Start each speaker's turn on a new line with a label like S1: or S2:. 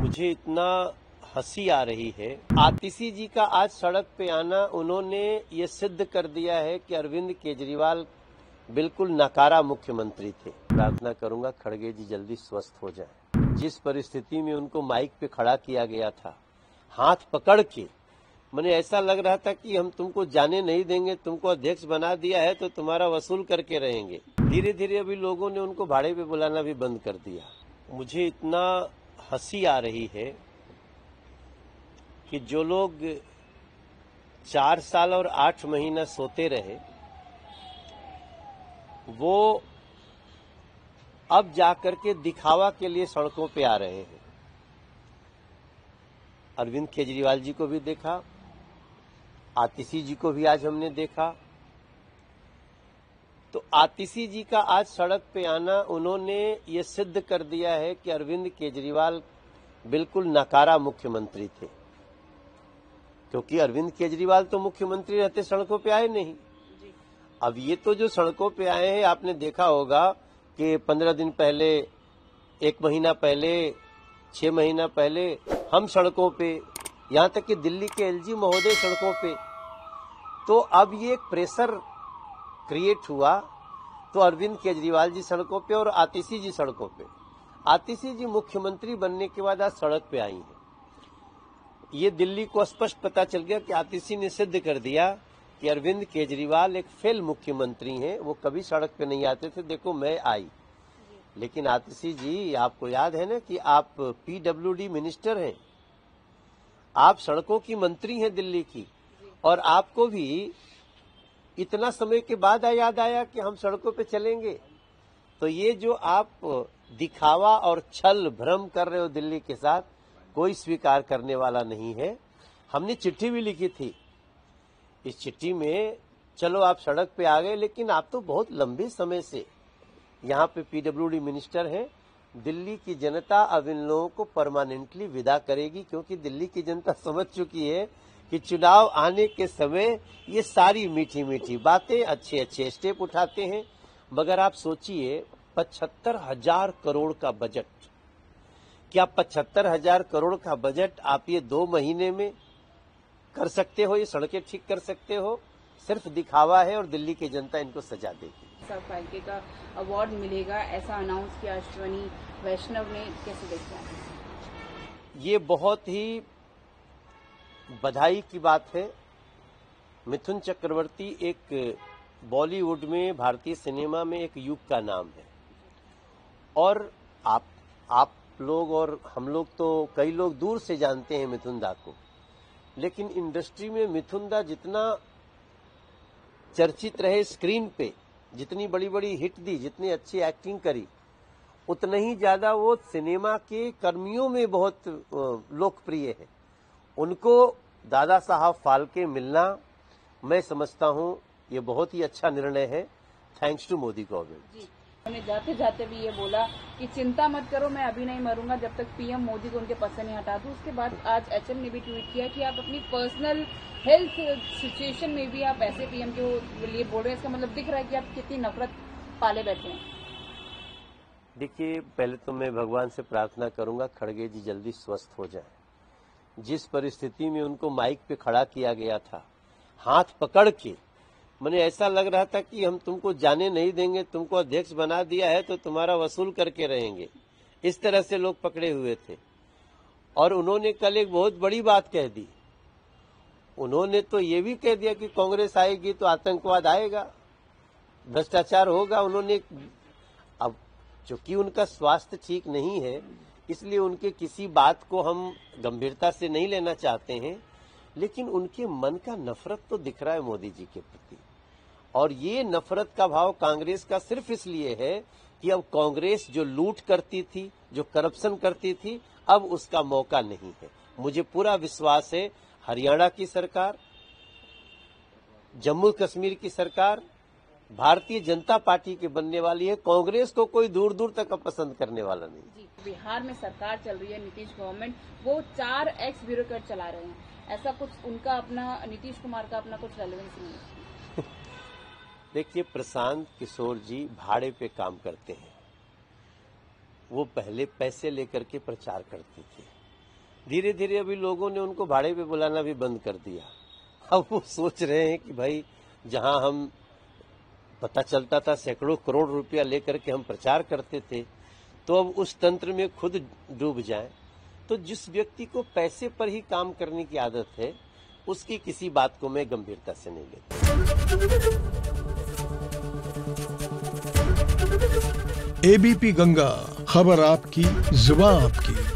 S1: मुझे इतना हंसी आ रही है। आतिशी जी का आज सड़क पे आना, उन्होंने ये सिद्ध कर दिया है कि अरविंद केजरीवाल बिल्कुल नकारा मुख्यमंत्री थे। प्रार्थना करूंगा खड़गे जी जल्दी स्वस्थ हो जाएं। जिस परिस्थिति में उनको माइक पे खड़ा किया गया था, हाथ पकड़ के, मुझे ऐसा लग रहा था कि हम तुमको जाने नहीं देंगे, तुमको अध्यक्ष बना दिया है तो तुम्हारा वसूल करके रहेंगे। धीरे धीरे अभी लोगों ने उनको भाड़े पे बुलाना भी बंद कर दिया। मुझे इतना हंसी आ रही है कि जो लोग 4 साल और 8 महीना सोते रहे, वो अब जाकर के दिखावा के लिए सड़कों पे आ रहे हैं। अरविंद केजरीवाल जी को भी देखा, आतिशी जी को भी आज हमने देखा। तो आतिशी जी का आज सड़क पे आना, उन्होंने ये सिद्ध कर दिया है कि अरविंद केजरीवाल बिल्कुल नकारा मुख्यमंत्री थे, क्योंकि अरविंद केजरीवाल तो मुख्यमंत्री रहते सड़कों पे आए नहीं। अब ये तो जो सड़कों पे आए हैं, आपने देखा होगा कि 15 दिन पहले, 1 महीना पहले, 6 महीना पहले हम सड़कों पे, यहां तक कि दिल्ली के एलजी महोदय सड़कों पे। तो अब ये एक प्रेशर क्रिएट हुआ, तो अरविंद केजरीवाल जी सड़कों पे और आतिशी जी सड़कों पे। आतिशी जी मुख्यमंत्री बनने के बाद आज सड़क पे आई हैं। ये दिल्ली को स्पष्ट पता चल गया कि आतिशी ने सिद्ध कर दिया कि अरविंद केजरीवाल एक फेल मुख्यमंत्री हैं। वो कभी सड़क पे नहीं आते थे, देखो मैं आई। लेकिन आतिशी जी, आपको याद है ना कि आप पीडब्ल्यूडी मिनिस्टर हैं, आप सड़कों की मंत्री हैं दिल्ली की, और आपको भी इतना समय के बाद याद आया कि हम सड़कों पे चलेंगे। तो ये जो आप दिखावा और छल भ्रम कर रहे हो दिल्ली के साथ, कोई स्वीकार करने वाला नहीं है। हमने चिट्ठी भी लिखी थी, इस चिट्ठी में चलो आप सड़क पे आ गए, लेकिन आप तो बहुत लंबे समय से यहाँ पे पीडब्ल्यूडी मिनिस्टर हैं। दिल्ली की जनता अब इन लोगों को परमानेंटली विदा करेगी, क्योंकि दिल्ली की जनता समझ चुकी है कि चुनाव आने के समय ये सारी मीठी मीठी बातें, अच्छे अच्छे स्टेप उठाते हैं। मगर आप सोचिए, 75,000 करोड़ का बजट, क्या 75,000 करोड़ का बजट आप ये 2 महीने में कर सकते हो? ये सड़कें ठीक कर सकते हो? सिर्फ दिखावा है और दिल्ली की जनता इनको सजा देगी।
S2: फाल्के का अवार्ड मिलेगा, ऐसा अनाउंस किया अश्वनी वैष्णव ने, कैसे देखते हैं?
S1: ये बहुत ही बधाई की बात है। मिथुन चक्रवर्ती एक बॉलीवुड में, भारतीय सिनेमा में एक युग का नाम है, और आप लोग और हम लोग तो, कई लोग दूर से जानते हैं मिथुन दा को, लेकिन इंडस्ट्री में मिथुन दा जितना चर्चित रहे स्क्रीन पे, जितनी बड़ी बड़ी हिट दी, जितनी अच्छी एक्टिंग करी, उतना ही ज्यादा वो सिनेमा के कर्मियों में बहुत लोकप्रिय है। उनको दादा साहब फाल्के मिलना, मैं समझता हूं ये बहुत ही अच्छा निर्णय है। Thanks to Modi government.
S2: उन्होंने जाते जाते भी ये बोला कि चिंता मत करो, मैं अभी नहीं मरूंगा जब तक पीएम मोदी को उनके पद से नहीं हटा दूं। उसके बाद आज एचएम ने भी ट्वीट किया कि आप अपनी पर्सनल हेल्थ सिचुएशन में भी आप ऐसे पीएम के लिए बोल रहे हैं। इसका मतलब दिख रहा है कि आप कितनी नफरत पाले बैठे हैं।
S1: देखिए, पहले तो मैं भगवान से प्रार्थना करूंगा खड़गे जी जल्दी स्वस्थ हो जाए। जिस परिस्थिति में उनको माइक पे खड़ा किया गया था, हाथ पकड़ के, मुझे ऐसा लग रहा था कि हम तुमको जाने नहीं देंगे, तुमको अध्यक्ष बना दिया है तो तुम्हारा वसूल करके रहेंगे। इस तरह से लोग पकड़े हुए थे। और उन्होंने कल एक बहुत बड़ी बात कह दी। उन्होंने तो ये भी कह दिया कि कांग्रेस आएगी तो आतंकवाद आएगा, भ्रष्टाचार होगा। उन्होंने, अब चूंकि उनका स्वास्थ्य ठीक नहीं है, इसलिए उनके किसी बात को हम गंभीरता से नहीं लेना चाहते हैं, लेकिन उनके मन का नफरत तो दिख रहा है मोदी जी के प्रति। और ये नफरत का भाव कांग्रेस का सिर्फ इसलिए है कि अब कांग्रेस जो लूट करती थी, जो करप्शन करती थी, अब उसका मौका नहीं है। मुझे पूरा विश्वास है हरियाणा की सरकार, जम्मू कश्मीर की सरकार भारतीय जनता पार्टी के बनने वाली है। कांग्रेस को कोई दूर दूर तक पसंद करने वाला नहीं।
S2: जी, बिहार में सरकार चल रही है नीतीश गवर्नमेंट, वो 4 एक्स ब्यूरोक्रेट चला रहे हैं। ऐसा कुछ उनका अपना, नीतीश कुमार का अपना कुछ रेलेवेंस नहीं है?
S1: देखिए, प्रशांत किशोर जी भाड़े पे काम करते हैं। वो पहले पैसे लेकर के प्रचार करते थे, धीरे धीरे अभी लोगों ने उनको भाड़े पे बुलाना भी बंद कर दिया। अब वो सोच रहे हैं कि भाई जहां हम पता चलता था सैकड़ों करोड़ रुपया लेकर के हम प्रचार करते थे, तो अब उस तंत्र में खुद डूब जाएं। तो जिस व्यक्ति को पैसे पर ही काम करने की आदत है, उसकी किसी बात को मैं गंभीरता से नहीं लेता।
S3: एबीपी गंगा, खबर आपकी, जुबान आपकी।